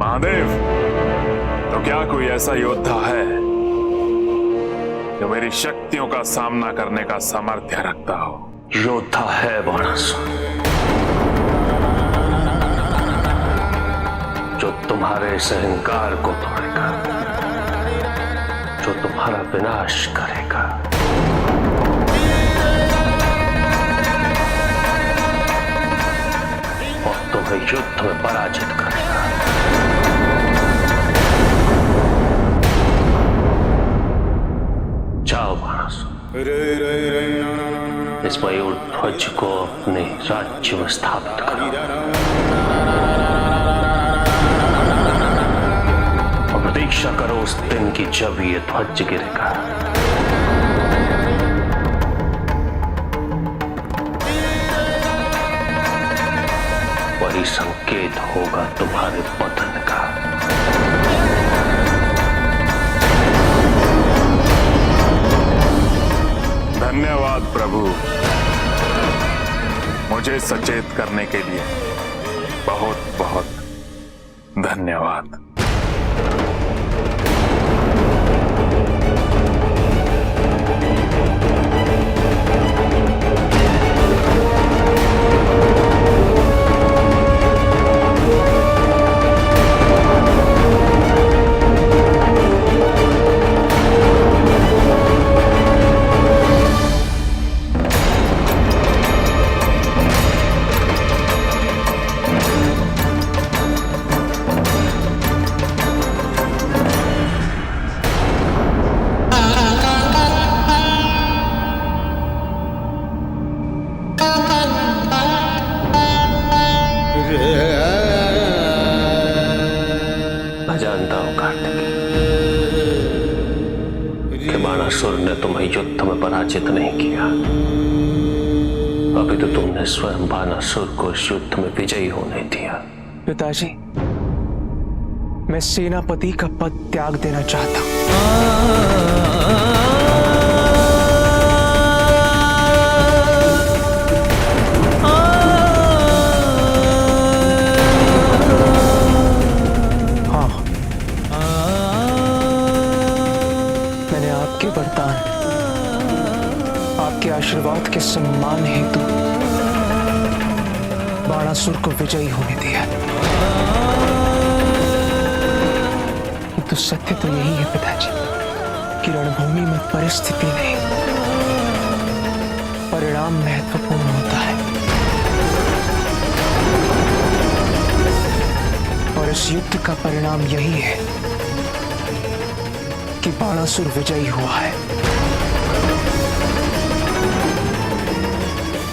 महादेव, तो क्या कोई ऐसा योद्धा है जो मेरी शक्तियों का सामना करने का सामर्थ्य रखता हो? योद्धा है बाणासुर, जो तुम्हारे इस अहंकार को तोड़ेगा, जो तुम्हारा विनाश करेगा। और तुम्हें युद्ध में पराजित करेगा। जाओ बाणासुर, इस मयूर ध्वज को अपने राज्य में स्थापित करो और प्रतीक्षा करो उस दिन की जब ये ध्वज गिरेगा। वही संकेत होगा तुम्हारे पतन का। धन्यवाद प्रभु, मुझे सचेत करने के लिए बहुत बहुत धन्यवाद। बाणासुर ने तुम्हें युद्ध में पराजित नहीं किया। अभी तो तुमने स्वयं बाणासुर को इस युद्ध में विजयी होने दिया। पिताजी, मैं सेनापति का पद त्याग देना चाहता हूं। आपके आशीर्वाद के सम्मान हेतु बाणासुर को विजयी होने दिया। किंतु सत्य तो यही है पिताजी कि रणभूमि में परिस्थिति नहीं, परिणाम महत्वपूर्ण होता है। और इस युद्ध का परिणाम यही है कि बाणासुर विजयी हुआ है।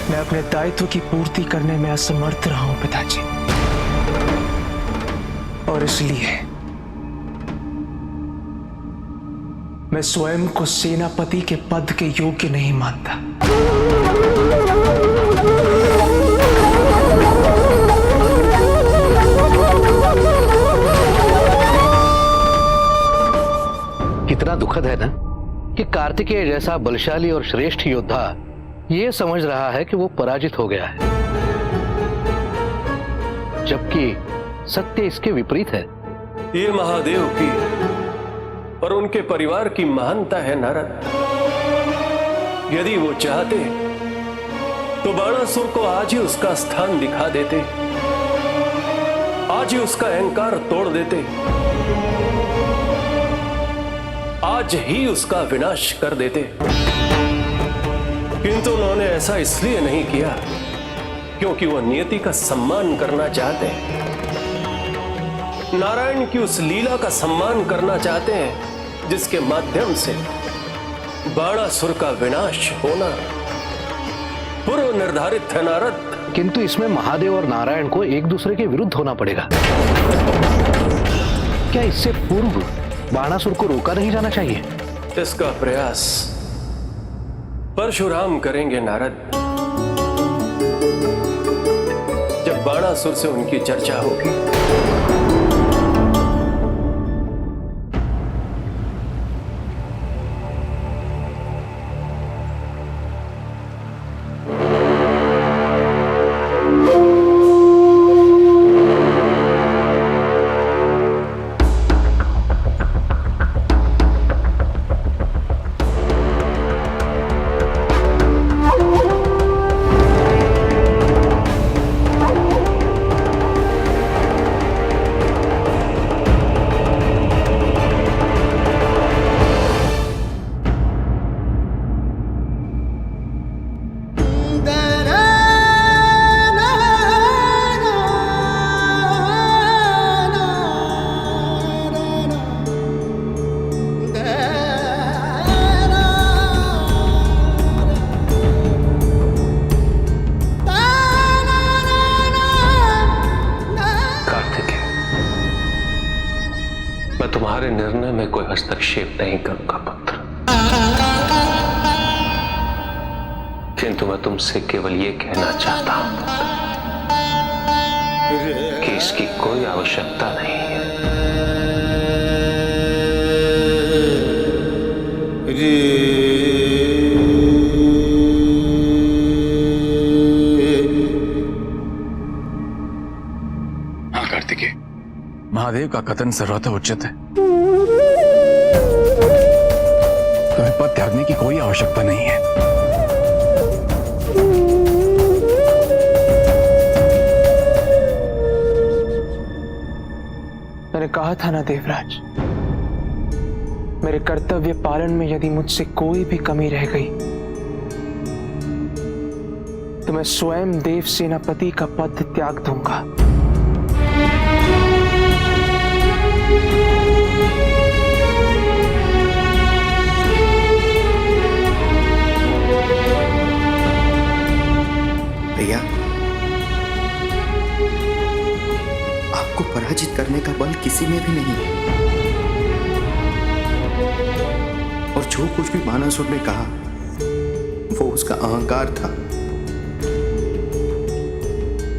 मैं अपने दायित्व की पूर्ति करने में असमर्थ रहा हूं पिताजी, और इसलिए मैं स्वयं को सेनापति के पद के योग्य नहीं मानता। कितना दुखद है ना कि कार्तिकेय जैसा बलशाली और श्रेष्ठ योद्धा ये समझ रहा है कि वो पराजित हो गया है, जबकि सत्य इसके विपरीत है। ये महादेव की और उनके परिवार की महानता है नारद। यदि वो चाहते तो बाणासुर को आज ही उसका स्थान दिखा देते, आज ही उसका अहंकार तोड़ देते, आज ही उसका विनाश कर देते। किंतु उन्होंने ऐसा इसलिए नहीं किया क्योंकि वो नियति का सम्मान करना चाहते हैं, नारायण की उस लीला का सम्मान करना चाहते हैं जिसके माध्यम से बाणासुर का विनाश होना पूर्व निर्धारित है नारद। किंतु इसमें महादेव और नारायण को एक दूसरे के विरुद्ध होना पड़ेगा। क्या इससे पूर्व बाणासुर को रोका नहीं जाना चाहिए? इसका प्रयास परशुराम करेंगे नारद, जब बाणासुर से उनकी चर्चा होगी। मैं तुम्हारे निर्णय में कोई हस्तक्षेप नहीं करूंगा पुत्र, किंतु मैं तुमसे केवल ये कहना चाहता हूं कि इसकी कोई आवश्यकता नहीं है। हाँ कार्तिकेय, महादेव का कथन सर्वथा उचित है। तुम्हें पद त्यागने की कोई आवश्यकता नहीं है। मैंने कहा था ना देवराज, मेरे कर्तव्य पालन में यदि मुझसे कोई भी कमी रह गई तो मैं स्वयं देव सेनापति का पद त्याग दूंगा। भैया, आपको पराजित करने का बल किसी में भी नहीं है। और जो कुछ भी बाणासुर ने कहा वो उसका अहंकार था,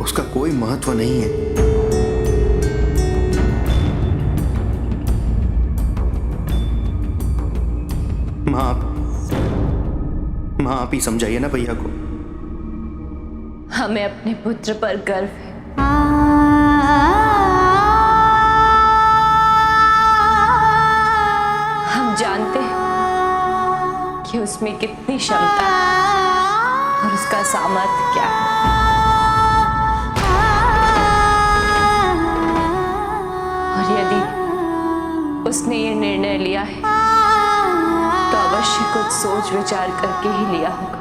उसका कोई महत्व नहीं है। मां आप ही समझाइए ना भैया को। हमें अपने पुत्र पर गर्व है। हम जानते हैं कि उसमें कितनी क्षमता है और उसका सामर्थ्य क्या है। और यदि उसने ये निर्णय लिया है तो अवश्य कुछ सोच विचार करके ही लिया होगा।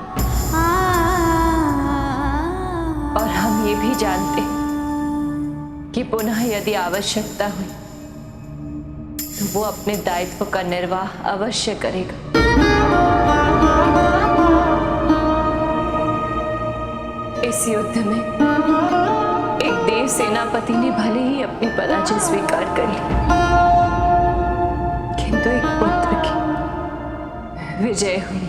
और हम ये भी जानते हैं कि पुनः यदि आवश्यकता हुई तो वो अपने दायित्व का निर्वाह अवश्य करेगा। इस युद्ध में एक देव सेनापति ने भले ही अपनी पराजय स्वीकार कर ली, किंतु एक पुत्र की विजय हुई।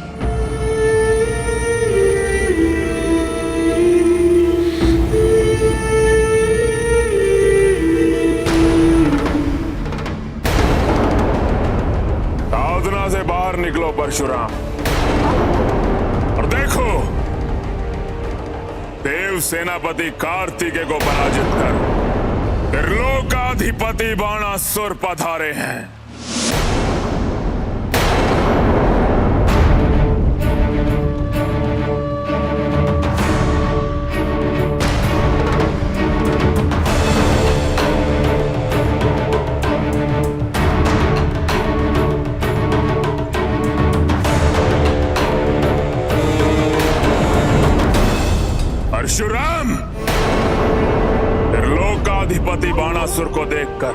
साधना से बाहर निकलो परशुराम, और देखो देव सेनापति कार्तिकेय को पराजित कर त्रिलोकाधिपति बाणासुर पधारे हैं। परशुराम, त्रिलोकाधिपति बाणासुर को देखकर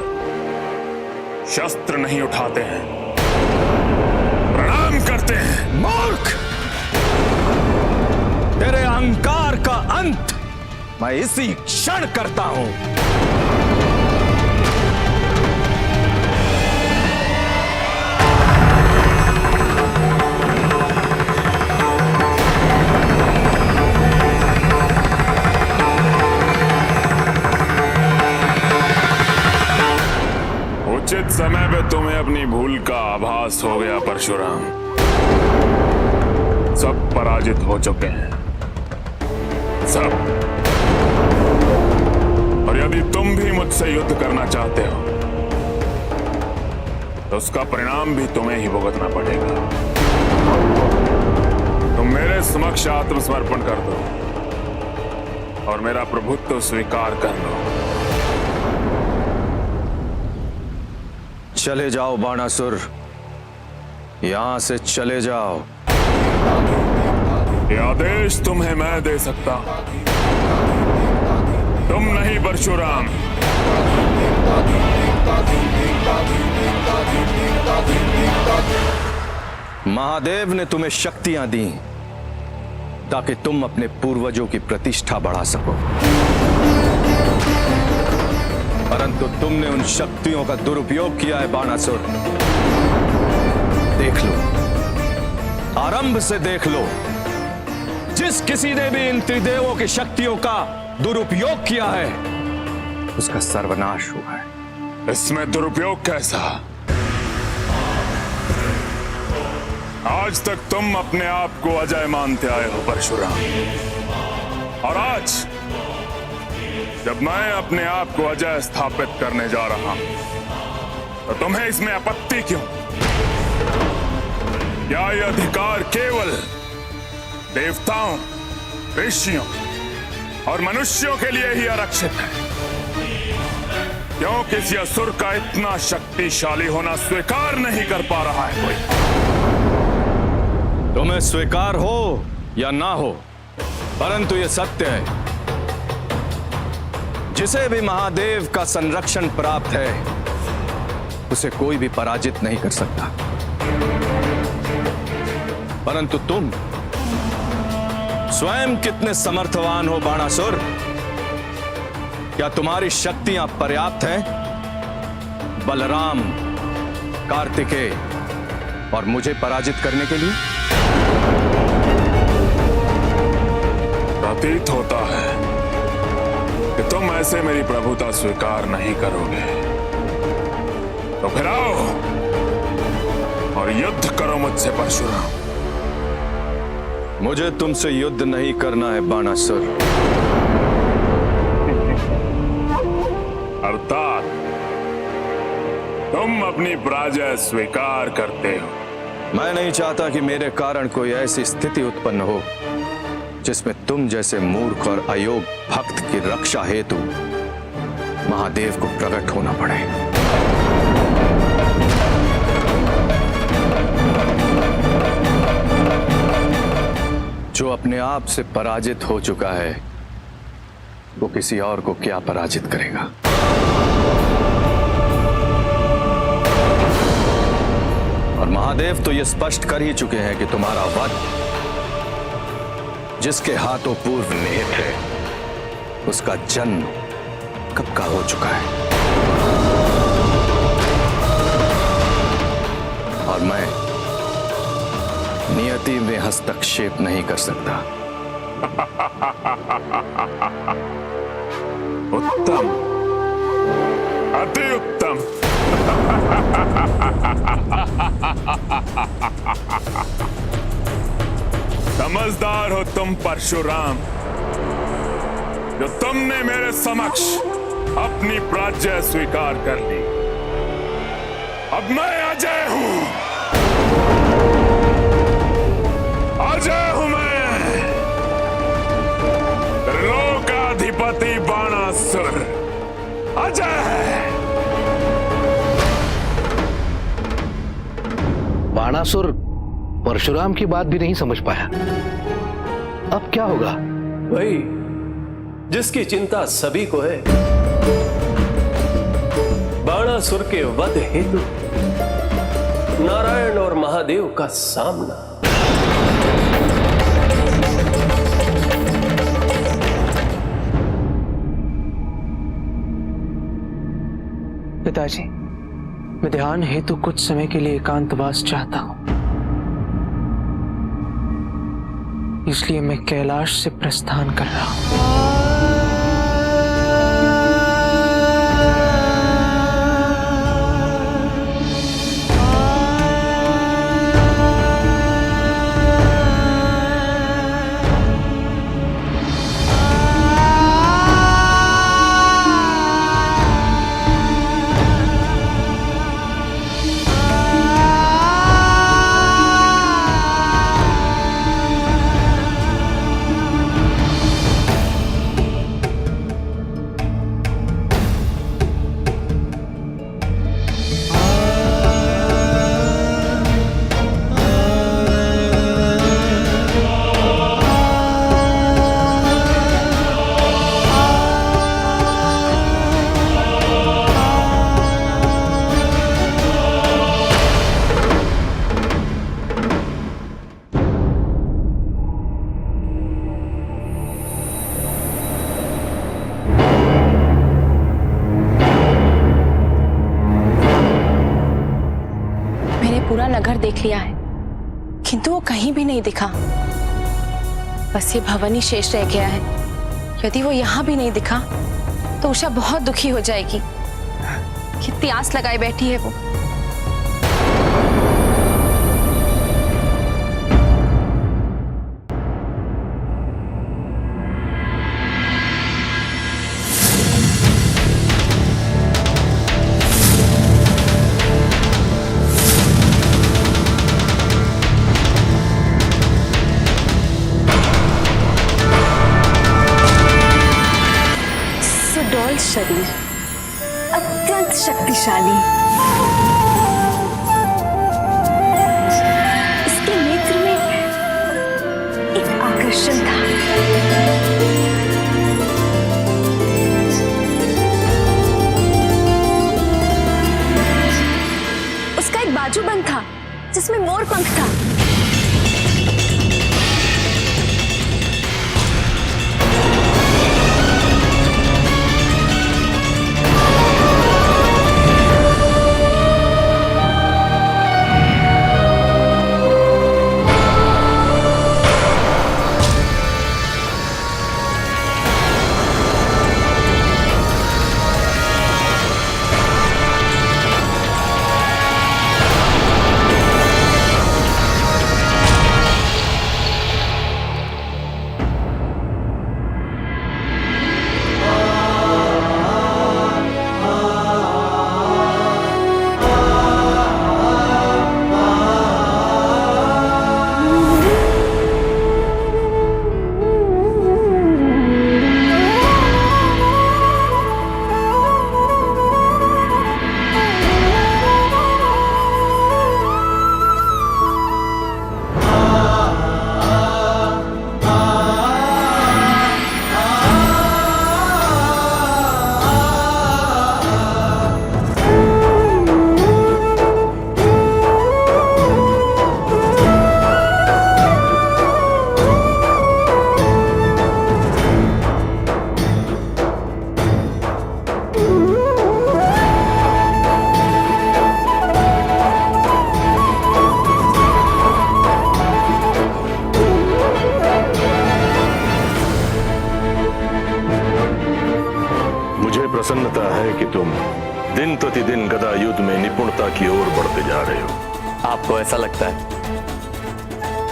शस्त्र नहीं उठाते हैं, प्रणाम करते हैं। मूर्ख! तेरे अहंकार का अंत मैं इसी क्षण करता हूं। उचित समय पे तुम्हें अपनी भूल का आभास हो गया परशुराम। सब पराजित हो चुके हैं, सब। और यदि तुम भी मुझसे युद्ध करना चाहते हो तो उसका परिणाम भी तुम्हें ही भुगतना पड़ेगा। तुम मेरे समक्ष आत्मसमर्पण कर दो और मेरा प्रभुत्व स्वीकार कर लो। चले जाओ बाणासुर, यहां से चले जाओ। ये आदेश तुम्हें मैं दे सकता, तुम नहीं परशुराम। महादेव ने तुम्हें शक्तियां दी ताकि तुम अपने पूर्वजों की प्रतिष्ठा बढ़ा सको। परंतु तुमने उन शक्तियों का दुरुपयोग किया है बाणासुर। देख लो, आरंभ से देख लो, जिस किसी ने भी इन त्रिदेवों की शक्तियों का दुरुपयोग किया है उसका सर्वनाश हुआ है। इसमें दुरुपयोग कैसा? आज तक तुम अपने आप को अजय मानते आए हो परशुराम, और आज जब मैं अपने आप को अजय स्थापित करने जा रहा हूं तो तुम्हें इसमें आपत्ति क्यों? क्या यह अधिकार केवल देवताओं, ऋषियों और मनुष्यों के लिए ही आरक्षित है? क्यों किसी असुर का इतना शक्तिशाली होना स्वीकार नहीं कर पा रहा है कोई? तुम्हें स्वीकार हो या ना हो, परंतु यह सत्य है, जिसे भी महादेव का संरक्षण प्राप्त है उसे कोई भी पराजित नहीं कर सकता। परंतु तुम स्वयं कितने समर्थवान हो बाणासुर? क्या तुम्हारी शक्तियां पर्याप्त हैं बलराम, कार्तिकेय और मुझे पराजित करने के लिए? प्रतीत होता है कि तुम ऐसे मेरी प्रभुता स्वीकार नहीं करोगे, तो फिर आओ और युद्ध करो मुझसे परशुराम। मुझे तुमसे युद्ध नहीं करना है बाणासुर। अर्थात तुम अपनी पराजय स्वीकार करते हो। मैं नहीं चाहता कि मेरे कारण कोई ऐसी स्थिति उत्पन्न हो जिसमें तुम जैसे मूर्ख और अयोग्य भक्त की रक्षा हेतु महादेव को प्रकट होना पड़े। जो अपने आप से पराजित हो चुका है वो किसी और को क्या पराजित करेगा? और महादेव तो ये स्पष्ट कर ही चुके हैं कि तुम्हारा वध जिसके हाथों पूर्व निहित है उसका जन्म कब का हो चुका है, और मैं नियति में हस्तक्षेप नहीं कर सकता। उत्तम, अति उत्तम। समझदार हो तुम परशुराम, जो तुमने मेरे समक्ष अपनी पराजय स्वीकार कर ली। अब मैं अजय हूं, अजय हूं मैं, लोकाधिपति बाणासुर अजय है। बाणासुर परशुराम की बात भी नहीं समझ पाया। अब क्या होगा? वही जिसकी चिंता सभी को है, बाणासुर के वध हेतु नारायण और महादेव का सामना। पिताजी, मैं ध्यान हेतु कुछ समय के लिए एकांतवास चाहता हूं, इसलिए मैं कैलाश से प्रस्थान कर रहा हूं। पूरा नगर देख लिया है, किंतु वो कहीं भी नहीं दिखा। बस ये भवन ही शेष रह गया है। यदि वो यहाँ भी नहीं दिखा तो उषा बहुत दुखी हो जाएगी। कितनी आस लगाए बैठी है वो। सुडौल शरीर, अत्यंत शक्तिशाली। इसके नेत्र में एक आकर्षण था। उसका एक बाजूबंद था जिसमें मोर पंख था। प्रसन्नता है कि तुम दिन प्रतिदिन गदा युद्ध में निपुणता की ओर बढ़ते जा रहे हो। आपको ऐसा लगता है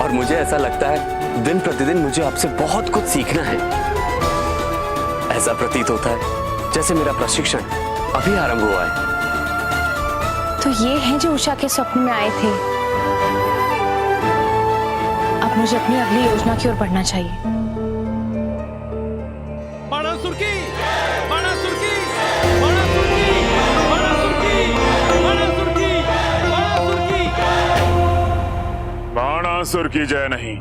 और मुझे ऐसा लगता है दिन प्रतिदिन मुझे आपसे बहुत कुछ सीखना है। ऐसा प्रतीत होता है जैसे मेरा प्रशिक्षण अभी आरंभ हुआ है। तो ये हैं जो उषा के स्वप्न में आए थे। अब मुझे अपनी अगली योजना की ओर बढ़ना चाहिए। बाणासुर की जय नहीं,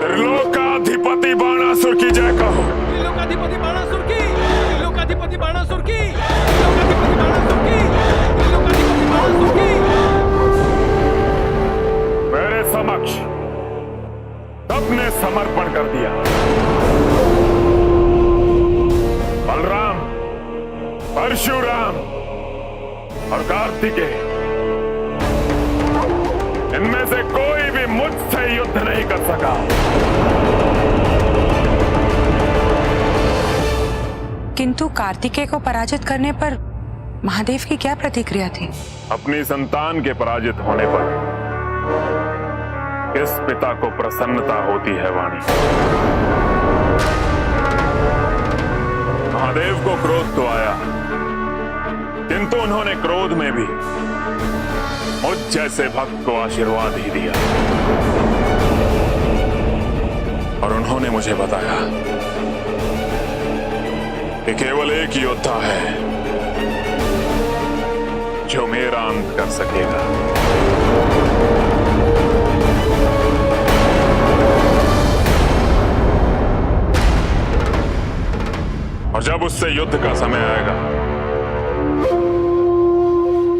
त्रिलोकाधिपति बाणासुर की जय कहो। त्रिलोकाधिपति बाणासुर की, त्रिलोकाधिपति बाणासुर की, त्रिलोकाधिपति बाणासुर की, त्रिलोकाधिपति बाणासुर की। मेरे समक्ष सबने समर्पण कर दिया। बलराम, परशुराम और कार्तिकेय, इनमें से कोई भी मुझसे युद्ध नहीं कर सका। किंतु कार्तिकेय को पराजित करने पर महादेव की क्या प्रतिक्रिया थी? अपनी संतान के पराजित होने पर किस पिता को प्रसन्नता होती है वाणी। महादेव को क्रोध तो आया, किंतु उन्होंने क्रोध में भी मुझ जैसे भक्त को आशीर्वाद ही दिया और उन्होंने मुझे बताया कि केवल एक योद्धा है जो मेरा अंत कर सकेगा। और जब उससे युद्ध का समय आएगा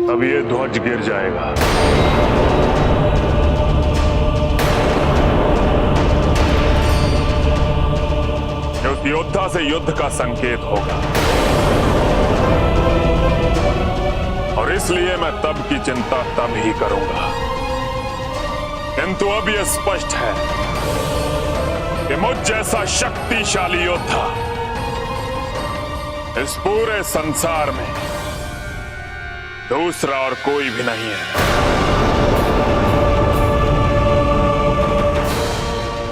तब ये ध्वज गिर जाएगा। ये उस योद्धा से युद्ध का संकेत होगा और इस इसलिए मैं तब की चिंता तब ही करूंगा, किंतु अब यह स्पष्ट है कि मुझ जैसा शक्तिशाली योद्धा इस पूरे संसार में दूसरा और कोई भी नहीं है।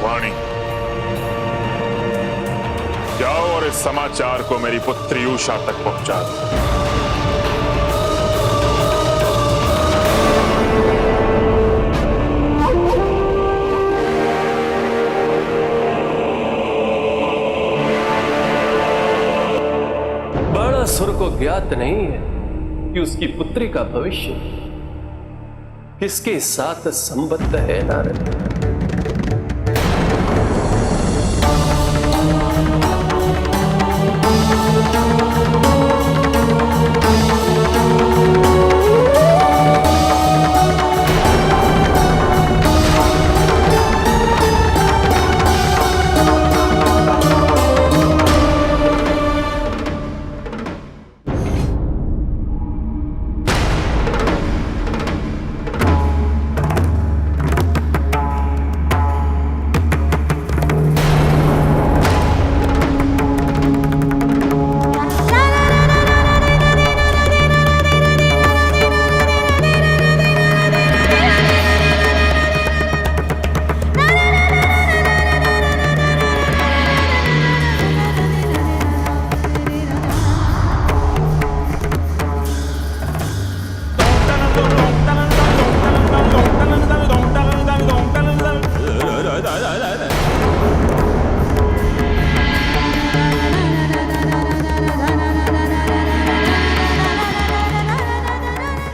वाणी, जाओ और इस समाचार को मेरी पुत्री उषा तक पहुंचा दो। बाणासुर को ज्ञात नहीं है कि उसकी पुत्री का भविष्य किसके साथ संबद्ध है नारद।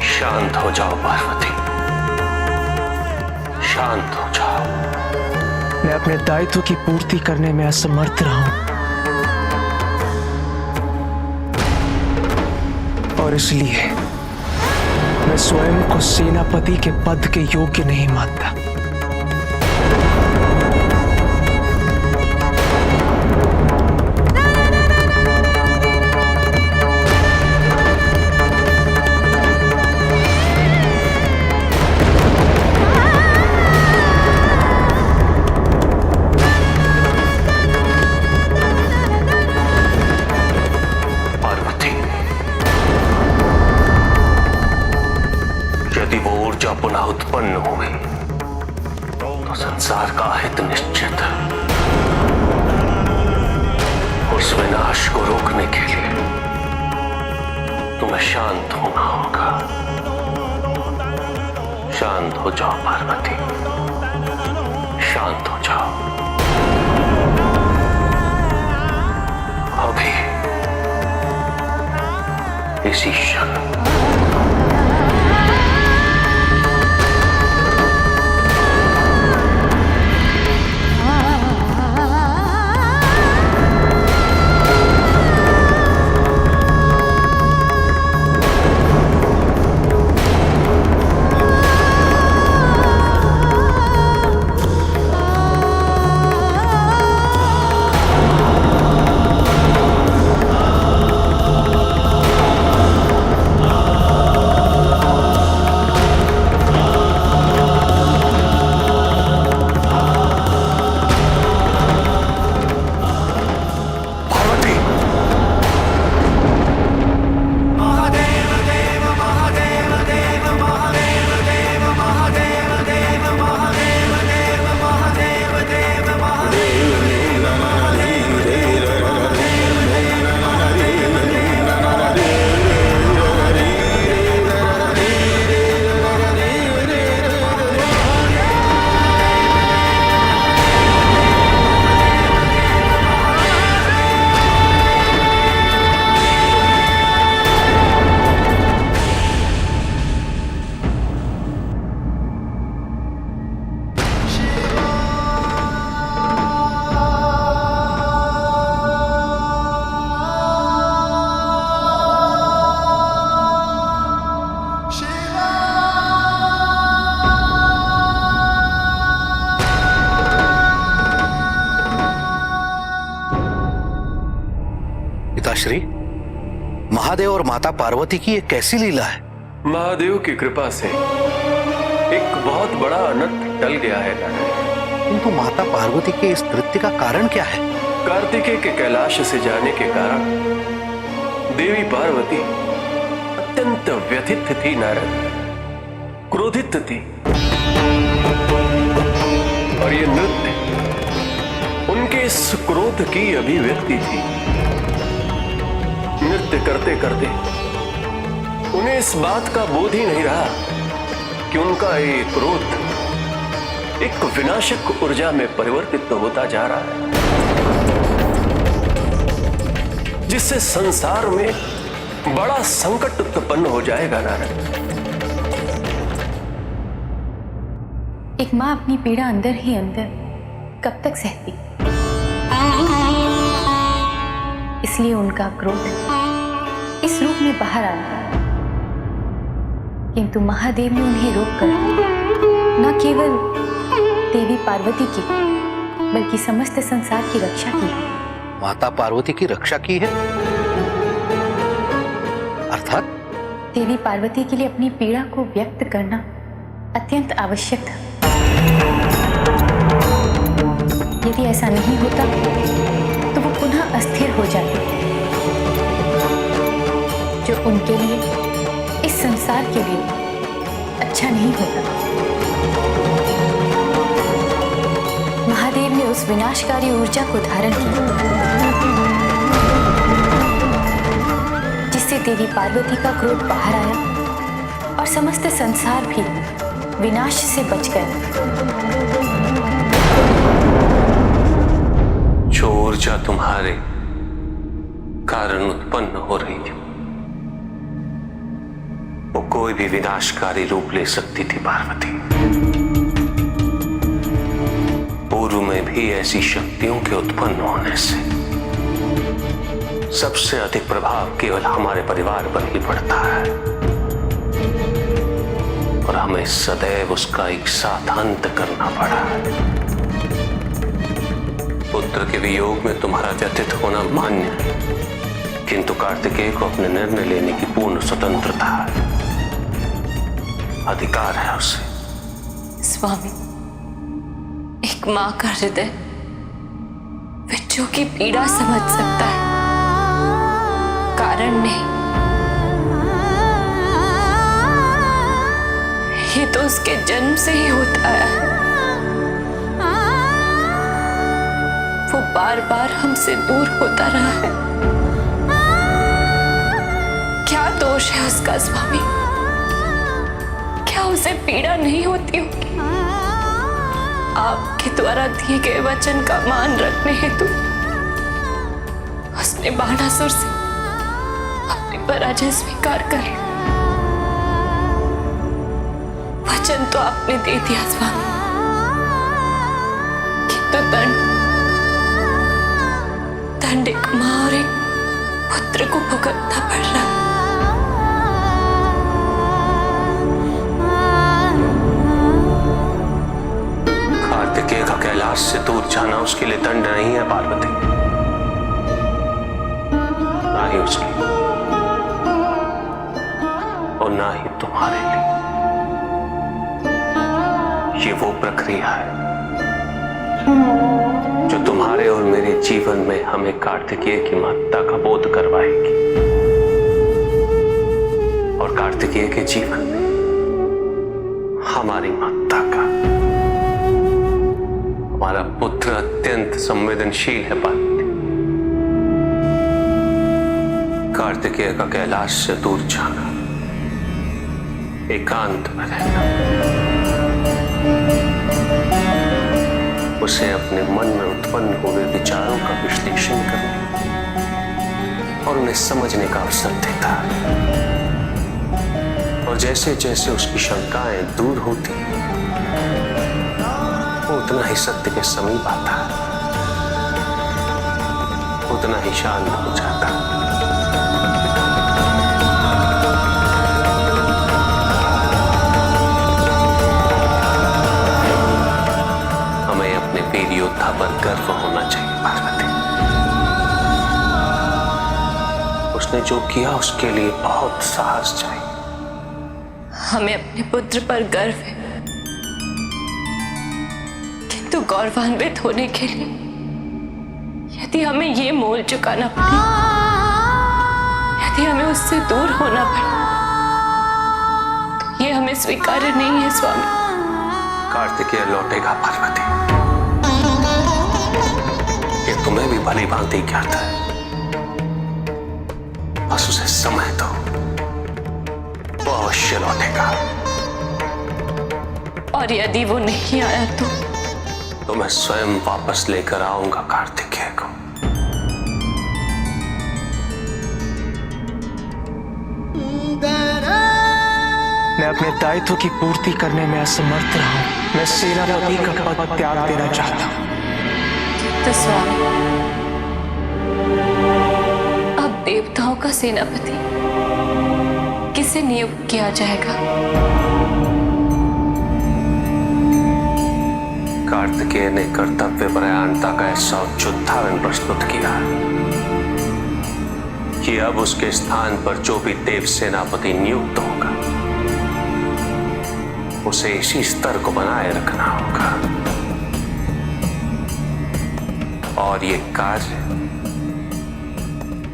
शांत हो जाओ पार्वती, शांत हो जाओ। मैं अपने दायित्व की पूर्ति करने में असमर्थ रहा हूं और इसलिए मैं स्वयं को सेनापति के पद के योग्य नहीं मानता। यदि वो ऊर्जा पुनः उत्पन्न हुई तो संसार का हित निश्चित है। उस विनाश को रोकने के लिए तुम्हें शांत होना होगा। शांत हो जाओ पार्वती, शांत हो जाओ। अभी इसी क्षण पिताश्री, महादेव और माता पार्वती की ये कैसी लीला है? महादेव की कृपा से एक बहुत बड़ा अनर्थ टल गया है नारायण। किंतु माता पार्वती के इस कृत्य का कारण क्या है? कार्तिकेय के कैलाश से जाने के कारण देवी पार्वती अत्यंत व्यथित थी नारद, क्रोधित थी। और ये नृत्य उनके इस क्रोध की अभिव्यक्ति थी। नृत्य करते करते उन्हें इस बात का बोध ही नहीं रहा कि उनका ये क्रोध एक विनाशक ऊर्जा में परिवर्तित होता जा रहा है, जिससे संसार में बड़ा संकट उत्पन्न हो जाएगा नारद। एक माँ अपनी पीड़ा अंदर ही अंदर कब तक सहती, इसलिए उनका क्रोध इस रूप में बाहर आया। किंतु महादेव ने उन्हें रोककर न केवल देवी पार्वती की बल्कि समस्त संसार की रक्षा की। माता पार्वती की रक्षा की है? अर्थात देवी पार्वती के लिए अपनी पीड़ा को व्यक्त करना अत्यंत आवश्यक था। यदि ऐसा नहीं होता तो वो पुनः अस्थिर हो जाते, जो उनके लिए, इस संसार के लिए अच्छा नहीं होता। महादेव ने उस विनाशकारी ऊर्जा को धारण किया, जिससे देवी पार्वती का क्रोध बाहर आया और समस्त संसार भी विनाश से बच गया। जो ऊर्जा तुम्हारे कारण उत्पन्न हो रही थी वो कोई भी विनाशकारी रूप ले सकती थी पार्वती। पूर्व में भी ऐसी शक्तियों के उत्पन्न होने से सबसे अधिक प्रभाव केवल हमारे परिवार पर ही पड़ता है और हमें सदैव उसका एक साथ अंत करना पड़ा। पुत्र के वियोग में तुम्हारा व्यथित होना मान्य है, किंतु कार्तिकेय को अपने निर्णय लेने की पूर्ण स्वतंत्रता है, अधिकार है उसे। स्वामी, एक मां का हृदय बच्चों की पीड़ा समझ सकता है, कारण नहीं। ये तो उसके जन्म से ही होता है। वो बार बार हमसे दूर होता रहा है। क्या दोष है उसका स्वामी? क्या उसे पीड़ा नहीं होती होगी? आपके द्वारा दिए गए वचन का मान रखने हेतु उसने बाणासुर से अपनी पराजय स्वीकार कर ली। वचन तो आपने दे दिया स्वामी, किंतु दंड एक मां और एक पुत्र को भुगतना पड़ रहा है। कार्तिकेय का कैलाश से दूर जाना उसके लिए दंड नहीं है पार्वती, ना ही उसके और ना ही तुम्हारे लिए। ये वो प्रक्रिया है जो तुम्हारे और मेरे जीवन में हमें कार्तिकेय की महत्ता का बोध करवाएगी और कार्तिकेय के जीवन में हमारी महत्ता का। हमारा पुत्र अत्यंत संवेदनशील है पार्वती। कार्तिकेय का कैलाश से दूर जाना, एकांत में रहना, उसे अपने मन में उत्पन्न हुए विचारों का विश्लेषण करने और उन्हें समझने का अवसर देता है। और जैसे जैसे उसकी शंकाएं दूर होती वो उतना ही सत्य के समीप आता, उतना ही शांत हो जाता। हमें अपने वीर योद्धा पर गर्व होना चाहिए पार्वती। उसने जो किया उसके लिए बहुत साहस चाहिए, हमें अपने पुत्र पर गर्व है, किंतु गौरवान्वित होने के लिए यदि हमें ये मोल चुकाना पड़े, यदि हमें उससे दूर होना पड़े, तो ये हमें स्वीकार्य नहीं है स्वामी। कार्तिकेय लौटेगा पार्वती, ये तुम्हें भी भली भांति ज्ञात है। बस उसे समय दो, वो अवश्य लौटेगा। और यदि वो नहीं आया तो मैं स्वयं वापस लेकर आऊंगा कार्तिकेय को। मैं अपने दायित्व की पूर्ति करने में असमर्थ रहा हूं। मैं सेनापति का पद त्याग देना चाहता हूं। तो स्वामी, अब देवताओं का सेनापति किसे नियुक्त किया जाएगा? कार्तिकेय ने कर्तव्य परायणता का ऐसा उद्धारण प्रस्तुत किया कि अब उसके स्थान पर जो भी देव सेनापति नियुक्त होगा उसे इसी स्तर को बनाए रखना होगा। और ये कार्य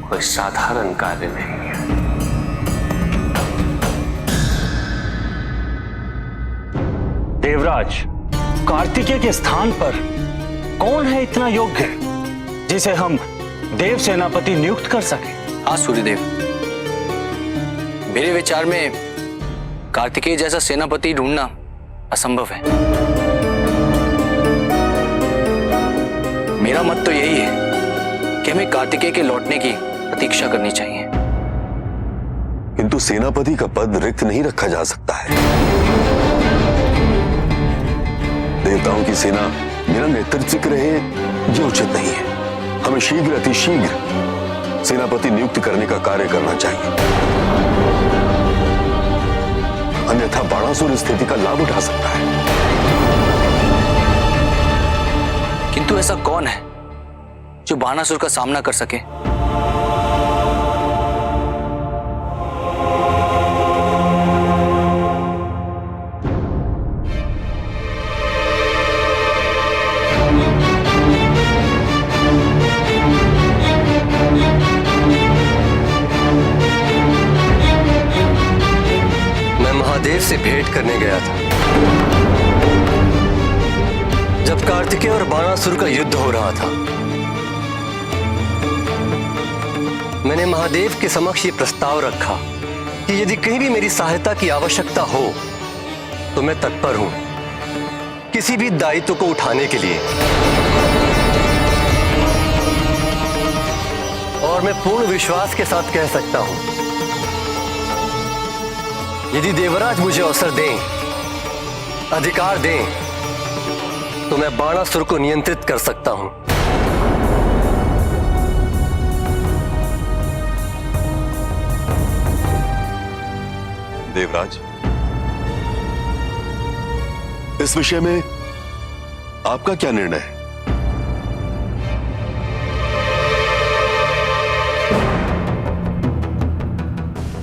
कोई साधारण कार्य नहीं है। देवराज, कार्तिकेय के स्थान पर कौन है इतना योग्य जिसे हम देव सेनापति नियुक्त कर सके? हाँ सूर्यदेव, मेरे विचार में कार्तिकेय जैसा सेनापति ढूंढना असंभव है। मेरा मत तो यही है कि हमें कार्तिकेय के लौटने की प्रतीक्षा करनी चाहिए। किंतु सेनापति का पद रिक्त नहीं रखा जा सकता है। देवताओं की सेना बिना नेतृत्व के रहे ये उचित नहीं है। हमें शीघ्र अतिशीघ्र सेनापति नियुक्त करने का कार्य करना चाहिए, अन्यथा बाणासुर इस स्थिति का लाभ उठा सकता है। किंतु ऐसा कौन है जो बाणासुर का सामना कर सके? महादेव से भेंट करने गया था जब कार्तिकेय और बाणासुर का युद्ध हो रहा था। मैंने महादेव के समक्ष ये प्रस्ताव रखा कि यदि कहीं भी मेरी सहायता की आवश्यकता हो तो मैं तत्पर हूं किसी भी दायित्व को उठाने के लिए। और मैं पूर्ण विश्वास के साथ कह सकता हूं, यदि देवराज मुझे अवसर दें, अधिकार दें, तो मैं बाणासुर को नियंत्रित कर सकता हूं। देवराज, इस विषय में आपका क्या निर्णय है?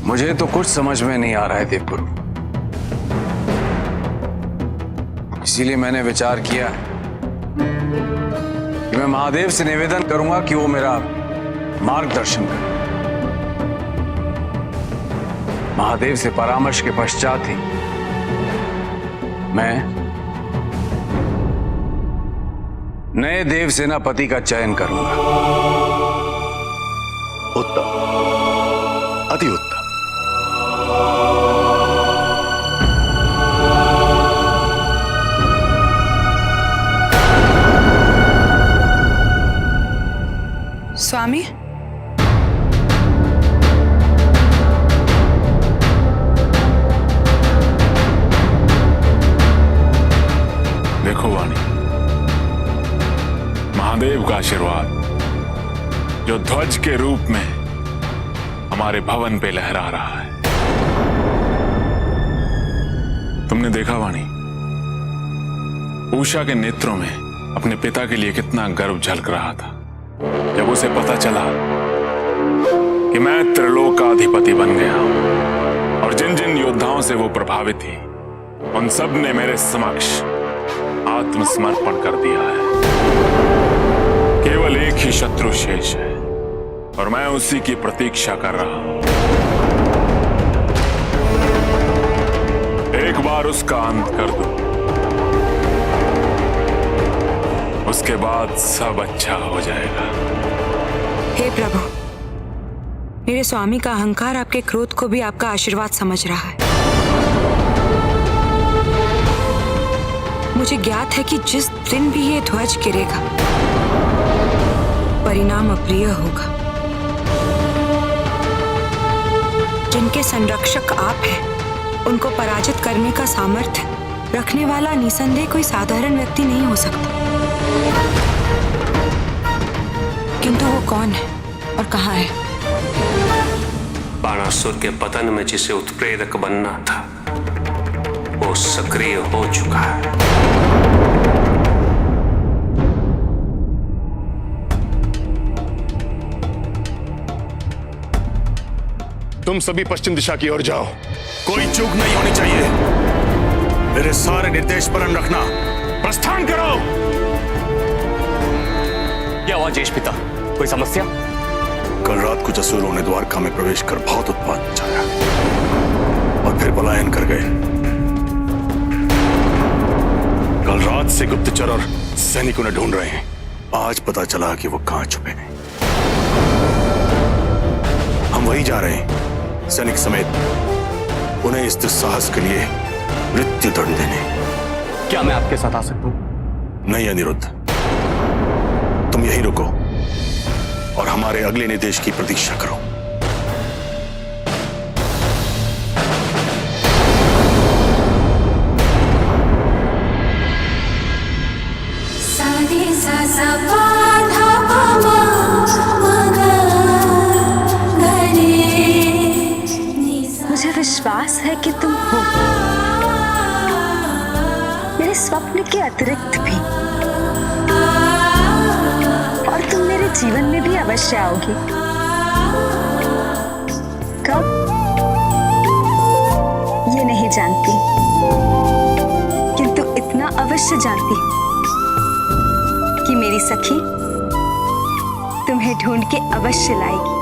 मुझे तो कुछ समझ में नहीं आ रहा है देवगुरु, इसीलिए मैंने विचार किया कि मैं महादेव से निवेदन करूंगा कि वो मेरा मार्गदर्शन करे। महादेव से परामर्श के पश्चात ही मैं नए देव सेनापति का चयन करूंगा। उत्तम, अति उत्तम। स्वामी, देखो वाणी, महादेव का आशीर्वाद जो ध्वज के रूप में हमारे भवन पे लहरा रहा है। तुमने देखा वाणी, उषा के नेत्रों में अपने पिता के लिए कितना गर्व झलक रहा था जब उसे पता चला कि मैं त्रिलोक का अधिपति बन गया हूं और जिन जिन योद्धाओं घटनाओं से वो प्रभावित थी, उन सब ने मेरे समक्ष आत्मसमर्पण कर दिया है। केवल एक ही शत्रु शेष है और मैं उसी की प्रतीक्षा कर रहा हूं। एक बार उसका अंत कर दो, उसके बाद सब अच्छा हो जाएगा। हे प्रभु, मेरे स्वामी का अहंकार आपके क्रोध को भी आपका आशीर्वाद समझ रहा है। मुझे ज्ञात है कि जिस दिन भी ये ध्वज गिरेगा, परिणाम अप्रिय होगा। जिनके संरक्षक आप हैं, उनको पराजित करने का सामर्थ्य रखने वाला निसंदेह कोई साधारण व्यक्ति नहीं हो सकता। किंतु वो कौन है और कहाँ है? बाणासुर के पतन में जिसे उत्प्रेरक बनना था, वो सक्रिय हो चुका है। तुम सभी पश्चिम दिशा की ओर जाओ, कोई चूक नहीं होनी चाहिए। मेरे सारे निर्देश पालन रखना। प्रस्थान करो। क्या हुआ ज्येष्ठ पिता, कोई समस्या? कल रात कुछ असुरों ने द्वारका में प्रवेश कर बहुत उत्पात मचाया और फिर पलायन कर गए। कल रात से गुप्तचर और सैनिकों ने ढूंढ रहे हैं। आज पता चला कि वो कहां छुपे हैं। हम वहीं जा रहे हैं, सैनिक समेत उन्हें इस दुस्साहस के लिए मृत्यु दंड देने। क्या मैं आपके साथ आ सकता हूं? नहीं अनिरुद्ध, तुम यहीं रुको और हमारे अगले निर्देश की प्रतीक्षा करो। मुझे विश्वास है कि तुम हो, मेरे स्वप्न के अतिरिक्त भी, और तुम मेरे जीवन में भी अवश्य आओगी। कब, ये नहीं जानती, किंतु इतना अवश्य जानती कि मेरी सखी तुम्हें ढूंढ के अवश्य लाएगी।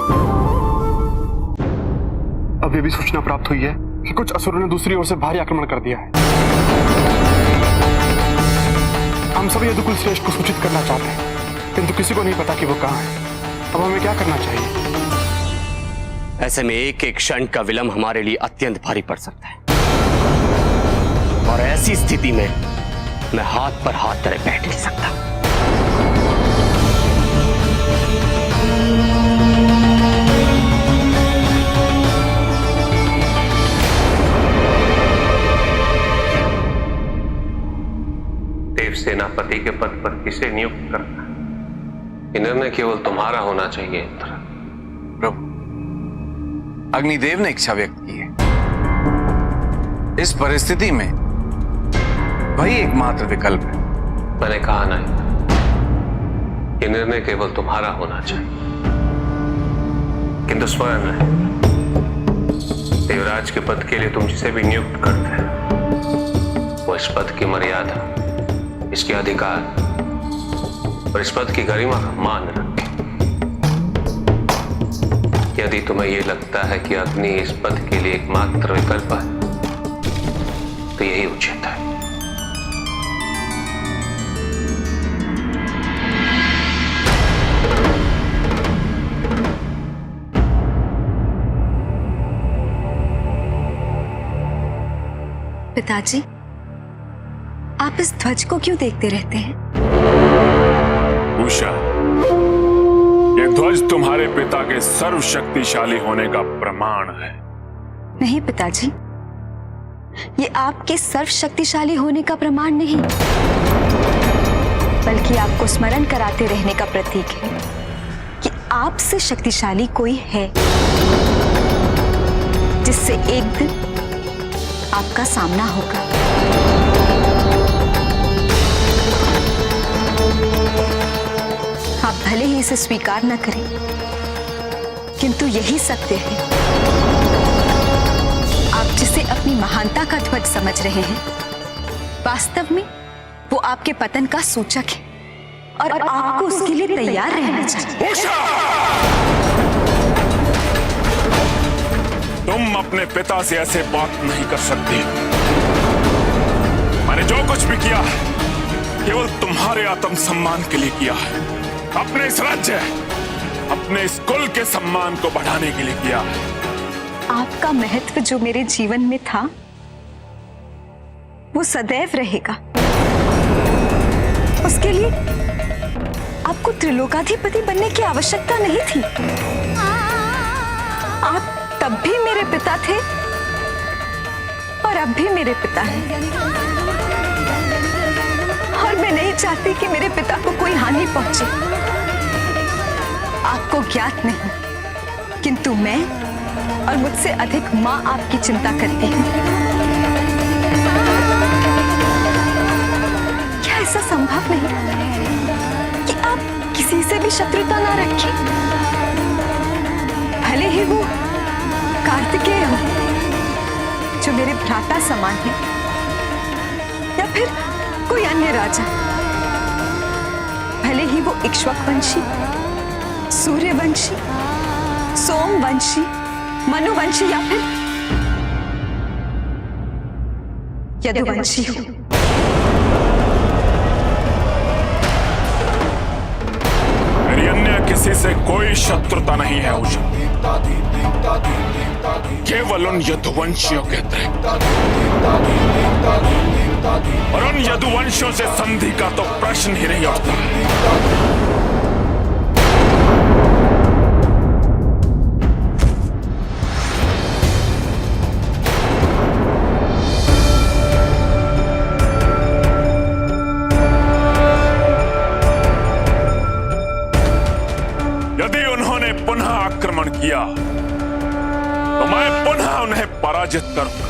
अब ये भी सूचना प्राप्त हुई है कि कुछ असुरों ने दूसरी ओर से भारी आक्रमण कर दिया है। हम सभी यदुकुल श्रेष्ठ को सूचित करना चाहते हैं, किंतु किसी को नहीं पता कि वो कहाँ है। अब हमें क्या करना चाहिए? ऐसे में एक एक क्षण का विलंब हमारे लिए अत्यंत भारी पड़ सकता है, और ऐसी स्थिति में मैं हाथ पर हाथ धरे बैठ नहीं सकता। देव सेनापति के पद पर किसे नियुक्त करना, ये निर्णय केवल तुम्हारा होना चाहिए इंद्र। प्रभु, अग्निदेव ने इच्छा व्यक्त की है। इस परिस्थिति में वही एकमात्र विकल्प है। मैंने कहा नहीं, ये निर्णय केवल तुम्हारा होना चाहिए, किंतु स्मरण रहे, देवराज के पद के लिए तुम जिसे भी नियुक्त करते हैं, वो इस पद की मर्यादा, इसके अधिकार और इस पद की गरिमा का मान रखे। यदि तुम्हें यह लगता है कि अग्नि इस पद के लिए एकमात्र विकल्प है, तो यही उचित है। पिताजी, आप इस ध्वज को क्यों देखते रहते हैं? उषा, ये ध्वज तुम्हारे पिता के सर्वशक्तिशाली होने का प्रमाण है। नहीं पिताजी, ये आपके सर्वशक्तिशाली होने का प्रमाण नहीं, बल्कि आपको स्मरण कराते रहने का प्रतीक है कि आपसे शक्तिशाली कोई है, जिससे एक दिन आपका सामना होगा। आप भले ही इसे स्वीकार न करें, किंतु यही सत्य है। आप जिसे अपनी महा महानता का ध्वज समझ रहे हैं, वास्तव में वो आपके पतन का सूचक है और आपको उसके लिए तैयार रहना चाहिए। तुम अपने पिता से ऐसे बात नहीं कर सकती। मैंने जो कुछ भी किया केवल तुम्हारे आत्म सम्मान के लिए किया है, अपने इस राज्य, अपने इस कुल के सम्मान को बढ़ाने के लिए किया है। आपका महत्व जो मेरे जीवन में था वो सदैव रहेगा। उसके लिए आपको त्रिलोकाधिपति बनने की आवश्यकता नहीं थी। आप तब भी मेरे पिता थे और अब भी मेरे पिता हैं। और मैं नहीं चाहती कि मेरे पिता को कोई हानि पहुंचे। आपको ज्ञात नहीं, किंतु मैं और मुझसे अधिक मां आपकी चिंता करती हूँ। क्या ऐसा संभव नहीं कि आप किसी से भी शत्रुता ना रखें? भले ही वो कार्तिकेय हो जो मेरे भ्राता समान है, या फिर कोई अन्य राजा, भले ही वो इक्ष्वाकवंशी, सूर्यवंशी, सोमवंशी, मनुवंशी या फिर यदुवंशी हो। मेरी अन्य किसी से कोई शत्रुता नहीं है उषा, केवल उन यदुवंशियों के अतिरिक्त। और उन यदुवंशियों से संधि का तो प्रश्न ही नहीं उठता। यदि उन्होंने पुनः आक्रमण किया तो मैं पुनः उन्हें पराजित करूंगा।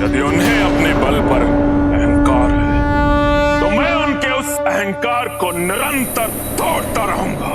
यदि उन्हें अपने बल पर अहंकार है तो मैं उनके उस अहंकार को निरंतर तोड़ता रहूंगा।